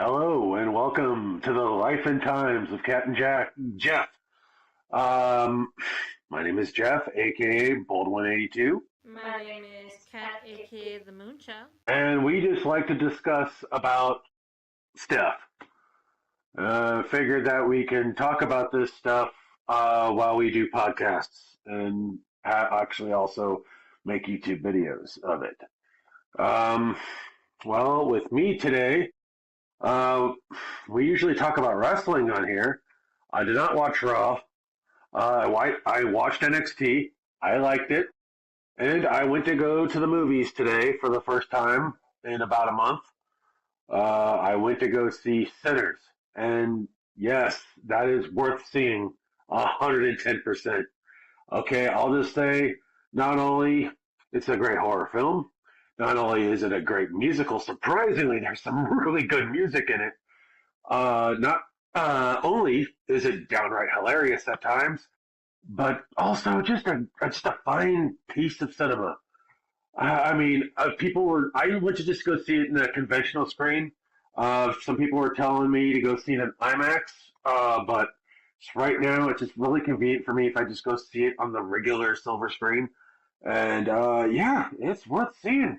Hello and welcome to the life and times of Cat and Jeff. Um, my name is Jeff, aka Bold182, My name is Kat, aka the Moonchild. and we just like to discuss about stuff. Figured that we can talk about this stuff while we do podcasts and actually also make YouTube videos of it. Um, well, with me today, uh, we usually talk about wrestling on here. I did not watch Raw. I watched NXT. I liked it. And I went to go to the movies today for the first time in about a month. I went to go see Sinners. And yes, that is worth seeing 110%. Okay, I'll just say not only it's a great horror film, not only is it a great musical, surprisingly, there's some really good music in it. Not only is it downright hilarious at times, but also just a fine piece of cinema. I mean, people were. I went to just go see it in a conventional screen. Some people were telling me to go see it in IMAX, but right now it's just really convenient for me if I just go see it on the regular silver screen. And yeah, it's worth seeing.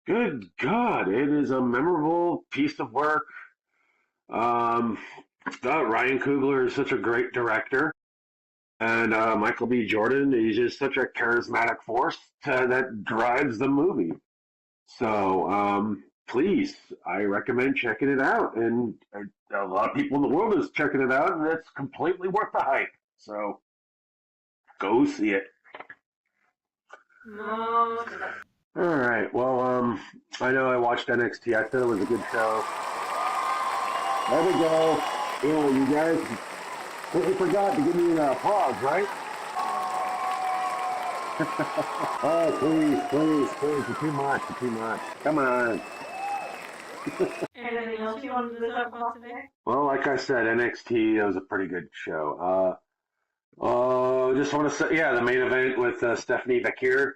Good God, it is a memorable piece of work. Um, Ryan Coogler is such a great director. And Michael B. Jordan, he's just such a charismatic force that drives the movie. So please, I recommend checking it out. And a lot of people in the world is checking it out, and it's completely worth the hype. So go see it. Most of it. All right. Well, I know I watched NXT. I thought it was a good show. There we go. Yeah, you guys completely forgot to give me an applause, right? Oh, please, you're too much, you're too much. Come on. Anything else you wanted to talk about today? Well, like I said, NXT was a pretty good show. Just want to say, yeah, the main event with Stephanie Bakir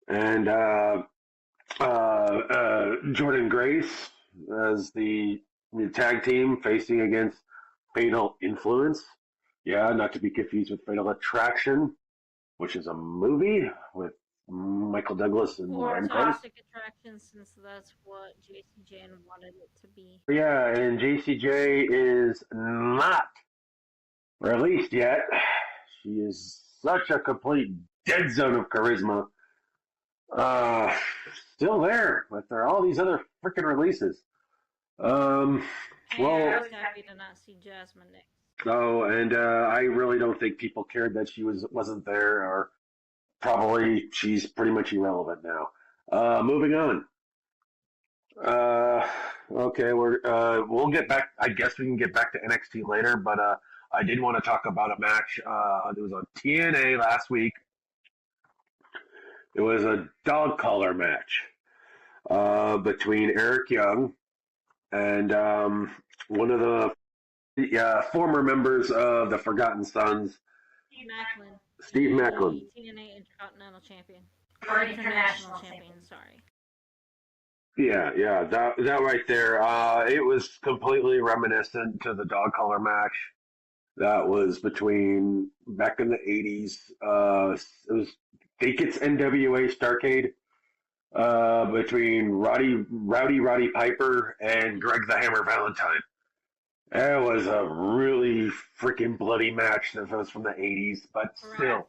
and Jordan Grace as the tag team facing against Fatal Influence. Yeah, not to be confused with Fatal Attraction, which is a movie with Michael Douglas and Or Ryan Pace. Toxic Attraction, since that's what JC Jane wanted it to be. Yeah, and JCJ is not released yet. She is such a complete dead zone of charisma. Uh, Still there, but there are all these other freaking releases. Um, And I well, was happy to not see Jasmine next. oh, and I really don't think people cared that she wasn't there, or probably she's pretty much irrelevant now. Moving on. Uh, okay, we'll get back. I guess we can get back to NXT later, but I did want to talk about a match. It was on TNA last week. It was a dog collar match between Eric Young and one of the former members of the Forgotten Sons, Steve Macklin. Steve Macklin. The TNA Intercontinental Champion. Or International Champion, sorry. Yeah, that right there. It was completely reminiscent to the dog collar match that was between back in the '80s. It was, I think it's NWA Starcade between Roddy Piper and Greg the Hammer Valentine. It was a really freaking bloody match that was from the '80s, but still,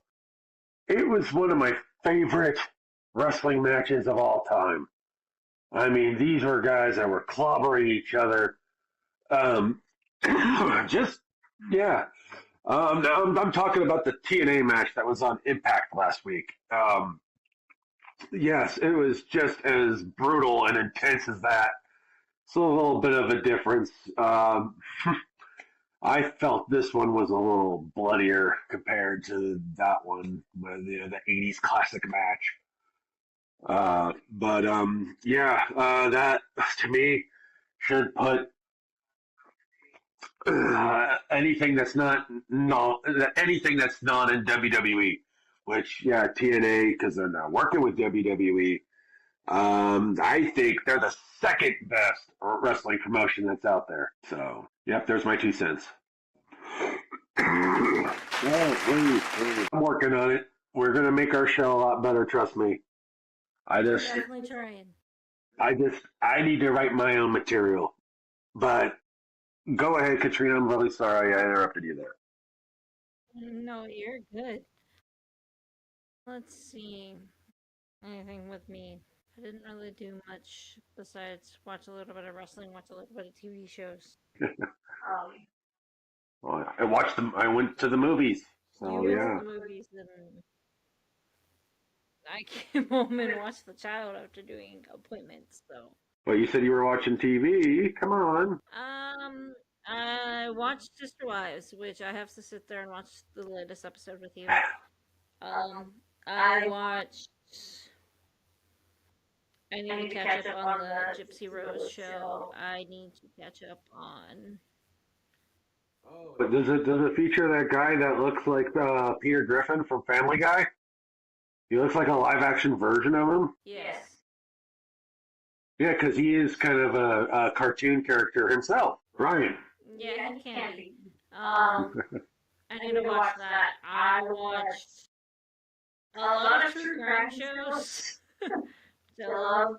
it was one of my favorite wrestling matches of all time. I mean, these were guys that were clobbering each other. Um, just yeah. Now I'm talking about the TNA match that was on Impact last week. Yes, it was just as brutal and intense as that. So a little bit of a difference. I felt this one was a little bloodier compared to that one, the '80s classic match. But yeah, that to me should put anything that's not no anything that's not in WWE, which yeah TNA because they're not working with WWE. I think they're the second best wrestling promotion that's out there. So, yep, there's my 2 cents. I'm working on it. We're gonna make our show a lot better. Trust me. I We're just, definitely trying. I need to write my own material. But go ahead, Katrina. I'm really sorry I interrupted you there. No, you're good. Let's see. Anything with me? I didn't really do much besides watch a little bit of wrestling, watch a little bit of TV shows. Um, Well, I watched them. I went to the movies. you So went to yeah. the movies, and I came home and watched the child after doing appointments. So, Well, you said you were watching TV. Come on. I watched Sister Wives, which I have to sit there and watch the latest episode with you. I watched. I need to catch up on the Gypsy Rose show. I need to catch up on. But does it feature that guy that looks like Peter Griffin from Family Guy? He looks like a live action version of him. Yes. Yeah, because he is kind of a cartoon character himself. Ryan. Yeah, he can be. I need to watch that. I watched a lot of true crime shows. I love.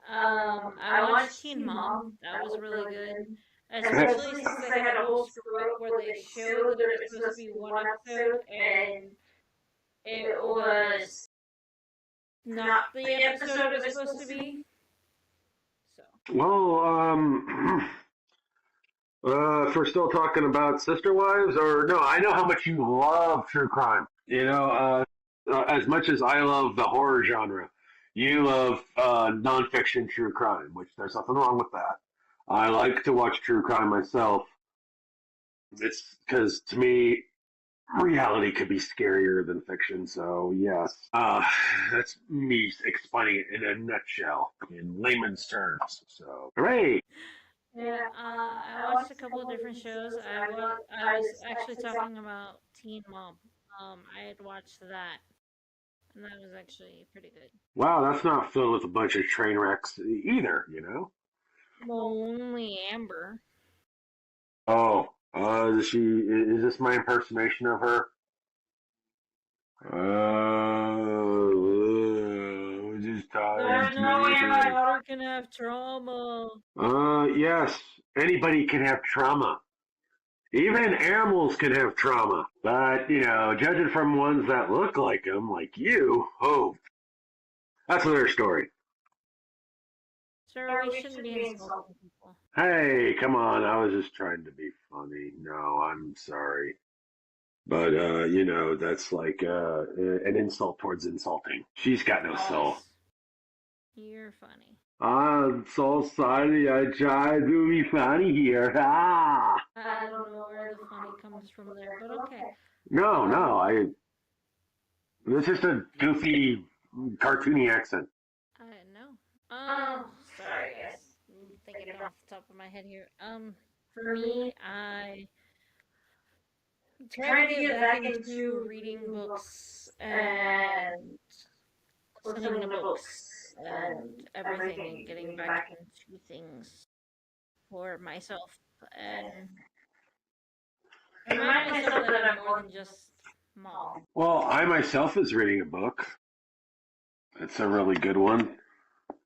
I watched Teen Mom. That was really good. Especially since they had a whole screw up where they showed that it was supposed to be one episode and it was not the episode it was supposed to be. So. Well, if we're still talking about Sister Wives, or no, I know how much you love true crime. As much as I love the horror genre, you love nonfiction true crime, which there's nothing wrong with that. I like to watch true crime myself. It's because to me, reality could be scarier than fiction. So yes, that's me explaining it in a nutshell, in layman's terms. So hooray! Yeah, I watched a couple of different shows. I was actually talking about Teen Mom. I had watched that, and that was actually pretty good. Wow, that's not filled with a bunch of train wrecks either, you know? Well, only Amber. Oh, is this my impersonation of her? Just There's no way my daughter can have trauma. Yes, anybody can have trauma. Even animals can have trauma. But, judging from ones that look like them, like you, oh, that's another story. Sir, we shouldn't be insulting people. Hey, come on. I was just trying to be funny. No, I'm sorry. But, that's like an insult towards insulting. She's got no soul. You're funny. I'm so sorry. I tried to be funny here. Ah! I don't know where the funny comes from there, but okay. No. It's just a goofy, cartoony accent. I know. Sorry, guys. I'm thinking off the top of my head here. For me, I trying to get back into reading books and listening to books and everything and getting back into things for myself and remind myself that I'm more than just mom. Well, I myself is reading a book. It's a really good one.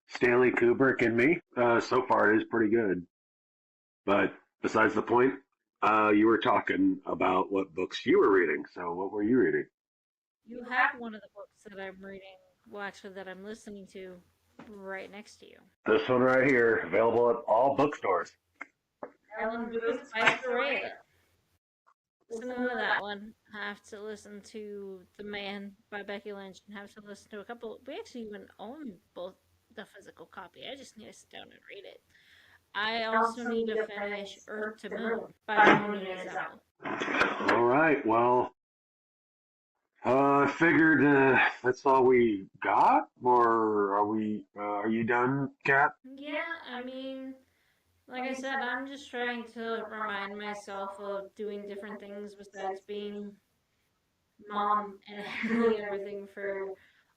Stanley Kubrick and me. So far, it is pretty good. But besides the point, you were talking about what books you were reading. So what were you reading? You have one of the books that I'm reading, well, actually, that I'm listening to right next to you. This one right here, available at all bookstores. Ellen Booth by Soraya. Listen to that one. I have to listen to The Man by Becky Lynch and have to listen to a couple. We actually even own both the physical copy. I just need to sit down and read it. I also need to finish Earth to Moon by Tony Nezal. All right. Well, I figured that's all we got. Or are you done, Kat? Yeah, I mean, like I said, I'm just trying to remind myself of doing different things besides being mom and handling everything for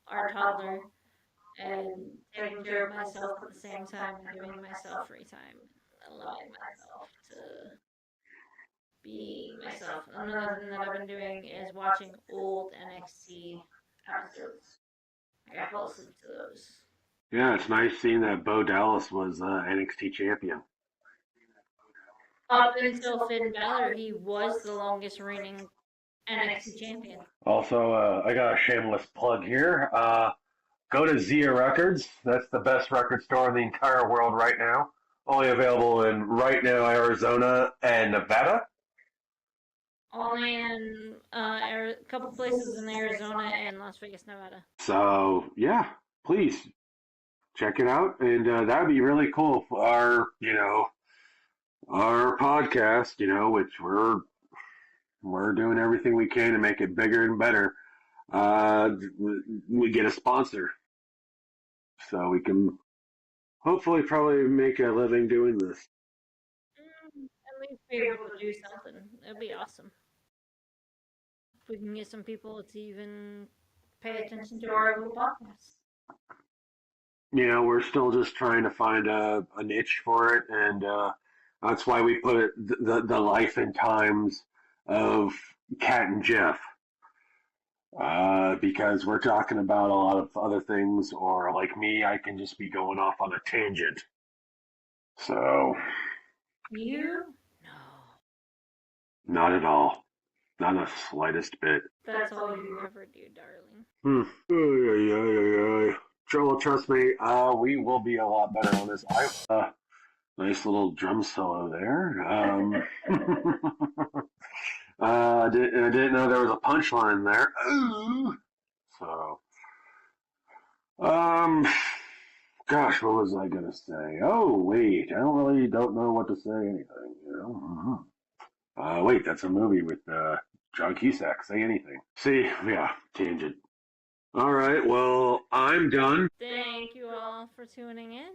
our toddler. and taking care of myself at the same time and giving myself free time, allowing myself to be myself. Another thing that I've been doing is watching old NXT episodes. I fall asleep to those. Yeah, it's nice seeing that Bo Dallas was NXT champion. Up until Finn Balor, he was the longest reigning NXT champion. Also, I got a shameless plug here. Go to Zia Records. That's the best record store in the entire world right now. Only available in right now Arizona and Nevada. Only in a couple places in Arizona and Las Vegas, Nevada. So yeah, please check it out, and that'd be really cool for our podcast. Which we're doing everything we can to make it bigger and better. We get a sponsor, so we can hopefully probably make a living doing this. At least be able to do something. It'd be awesome. If we can get some people to even pay attention to our little podcast. We're still just trying to find a niche for it, and that's why we put it the life and times of Cat and Jeff. Because we're talking about a lot of other things, or like me, I can just be going off on a tangent. So. You? No. Not at all. Not the slightest bit. That's all you ever do, darling. Well, trust me, we will be a lot better on this. Nice little drum solo there. I didn't know there was a punchline there. So, gosh, what was I gonna say? Oh, wait, I don't know what to say anything. Wait, that's a movie with John Cusack. Say anything. See, yeah, tangent. All right, well, I'm done. Thank you all for tuning in.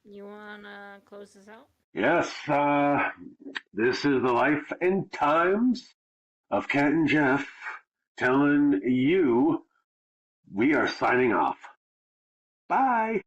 You wanna close this out? Yes, this is the life and times of Cat and Jeff telling you we are signing off. Bye.